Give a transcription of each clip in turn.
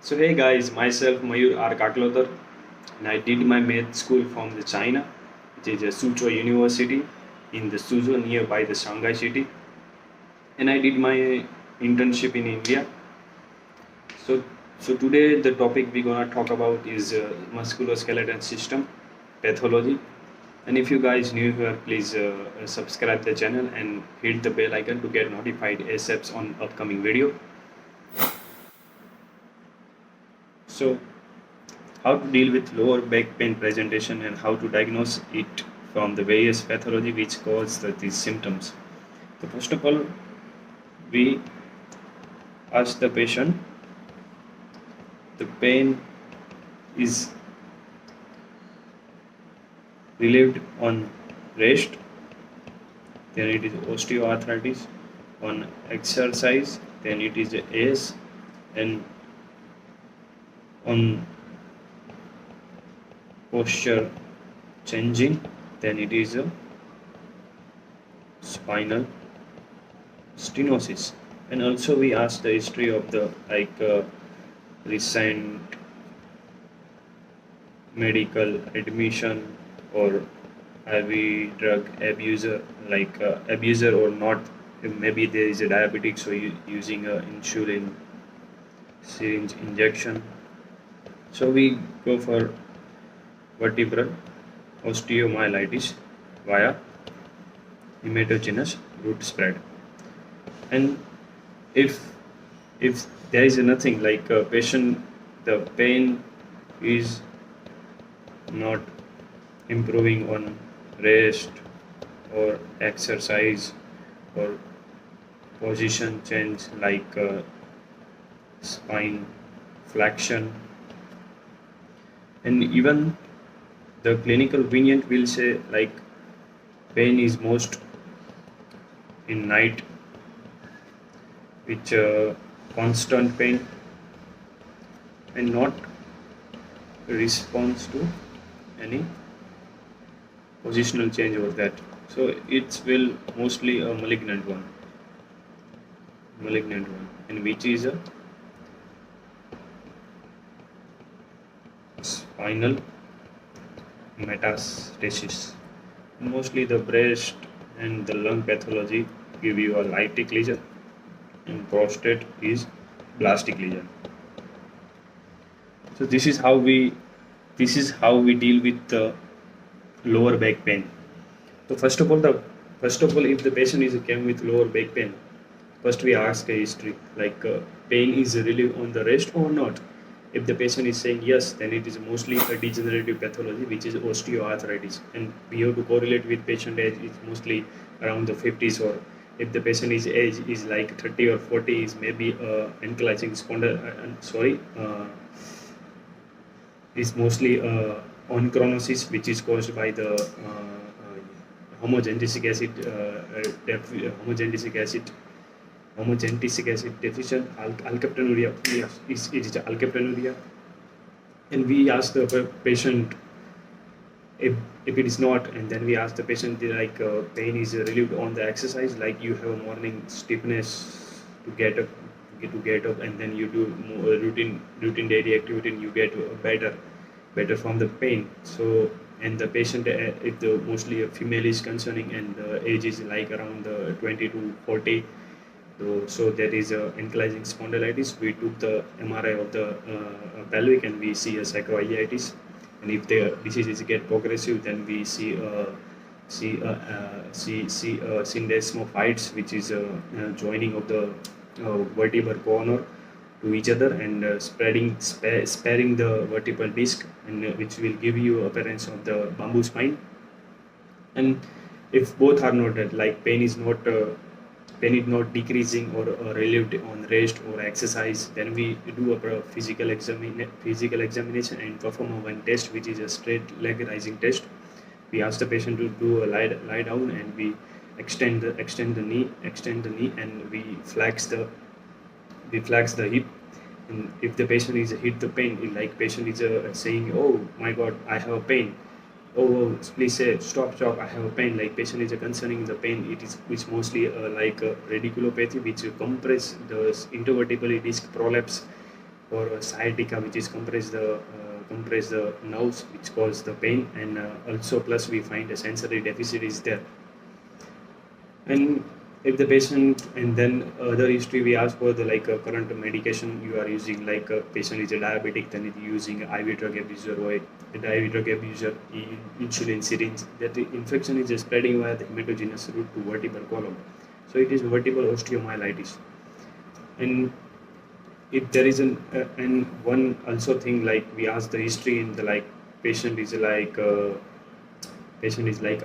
So hey guys, myself Mayur R. Katlotar, and I did my med school from the China, which is a Suzhou University in the Suzhou nearby the Shanghai city, and I did my internship in India. So so today the topic we're gonna talk about is musculoskeletal system pathology. And if you guys new here, please subscribe the channel and hit the bell icon to get notified ASAP on upcoming video. So how to deal with lower back pain presentation and how to diagnose it from the various pathology which cause these symptoms. So first of all, we ask the patient the pain is relieved on rest, then it is osteoarthritis, on exercise, then it is AS, and on posture changing, then it is a spinal stenosis. And also we ask the history of the recent medical admission or IV drug abuser, abuser or not. Maybe there is a diabetic, so using a insulin syringe injection. So we go for vertebral osteomyelitis via hematogenous root spread. And if there is nothing like a patient, the pain is not improving on rest or exercise or position change like spine flexion, and even the clinical opinion will say like pain is most in night, which constant pain and not response to any positional change or that. So it will mostly a malignant one, and which is a spinal metastasis. Mostly the breast and the lung pathology give you a lytic lesion, and prostate is blastic lesion. So this is how we deal with the lower back pain. So first of all, if the patient is came with lower back pain, first we ask a history like pain is relieved on the rest or not. If the patient is saying yes, then it is mostly a degenerative pathology, which is osteoarthritis, and we have to correlate with patient age. It's mostly around the 50s, or if the patient is age is like 30 or 40, is maybe ankylosing is mostly onchronosis, which is caused by the homogentisic acid deficient alkaptonuria. Yes, it is alkaptonuria. And we ask the patient if it is not, and then we ask the patient pain is relieved on the exercise, like you have a morning stiffness to get up, and then you do more routine daily activity and you get better from the pain. So, and the patient, if the mostly a female is concerning, and the age is like around 20 to 40, so there is a ankylosing spondylitis. We took the MRI of the pelvic and we see a sacroiliitis. And if the disease get progressive, then we see syndesmophytes, which is a joining of the vertebral corner to each other, and sparing the vertebral disc, and which will give you appearance of the bamboo spine. And if both are not that, like pain is not decreasing or relieved on rest or exercise, then we do a physical examination and perform a one test, which is a straight leg rising test. We ask the patient to do a lie down, and we extend the knee, and we flex the hip. And if the patient is hit the pain, like patient is saying, "Oh my God, I have a pain," oh, please say stop, I have a pain, like patient is concerning the pain, it is which mostly like a radiculopathy, which compress the intervertebral disc prolapse or sciatica, which is compress the nerves, which cause the pain, and also plus we find a sensory deficit is there. And if the patient, and then other history we ask for the current medication you are using, like a patient is a diabetic, then it using IV drug abuser or a IV drug abuser, insulin syringe, that the infection is spreading via the hematogenous route to vertebral column. So it is vertebral osteomyelitis. And if there is and one also thing, like we ask the history in the patient is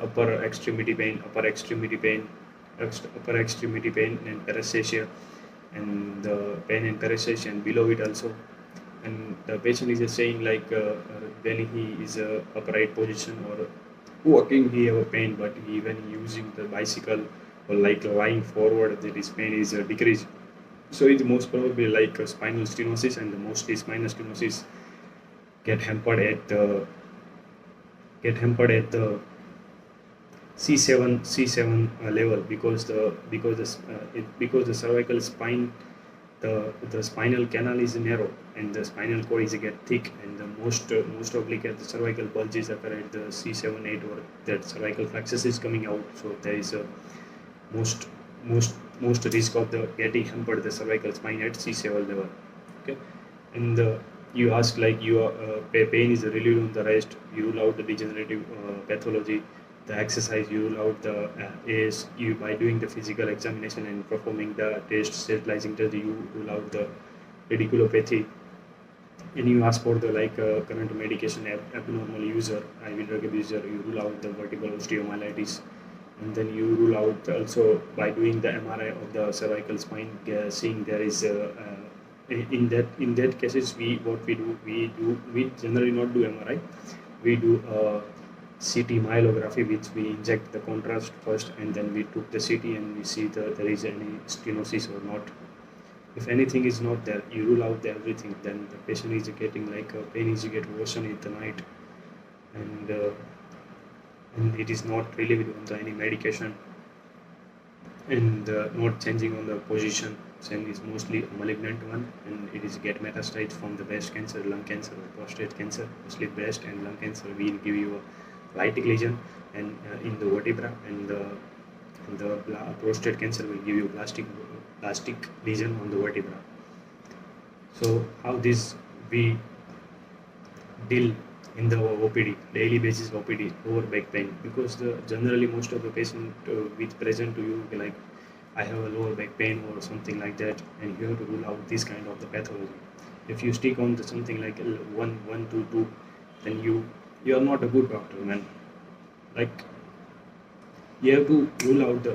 upper extremity pain, upper extremity pain and paresthesia, and the pain and paresthesia, and below it also. And the patient is just saying when he is upright position or walking, he have a pain, but when using the bicycle or lying forward, that his pain is decreased. So it's most probably a spinal stenosis, and the mostly spinal stenosis get hampered at the C7 level, because the cervical spine, the spinal canal is narrow and the spinal cord is get thick, and the most oblique the cervical bulges occur at the C7 8, or that cervical plexus is coming out. So there is a most risk of the getting hampered the cervical spine at C7 level. Okay, and you ask your pain is relieved on the rest, you rule out the degenerative pathology. The exercise, you rule out the you by doing the physical examination and performing the test, sterilizing test, you rule out the radiculopathy. And you ask for the current medication abnormal user, IV drug abuser, you rule out the vertebral osteomyelitis. And then you rule out also by doing the MRI of the cervical spine, seeing there is in that cases we generally not do MRI, we do CT myelography, which we inject the contrast first, and then we took the CT and we see there is any stenosis or not. If anything is not there, you rule out everything. Then the patient is getting pain is get worsen in the night, and it is not relieved on any medication, and not changing on the position. Then is mostly a malignant one, and it is get metastasized from the breast cancer, lung cancer, or prostate cancer. Mostly breast and lung cancer will give you a lytic lesion and in the vertebra, and the prostate cancer will give you plastic lesion on the vertebra. So how this we deal in the OPD, daily basis OPD, lower back pain, because generally most of the patient which present to you I have a lower back pain or something like that, and you have to rule out this kind of the pathology. If you stick on something like 1 to 2, then you are not a good doctor, man. You have to rule out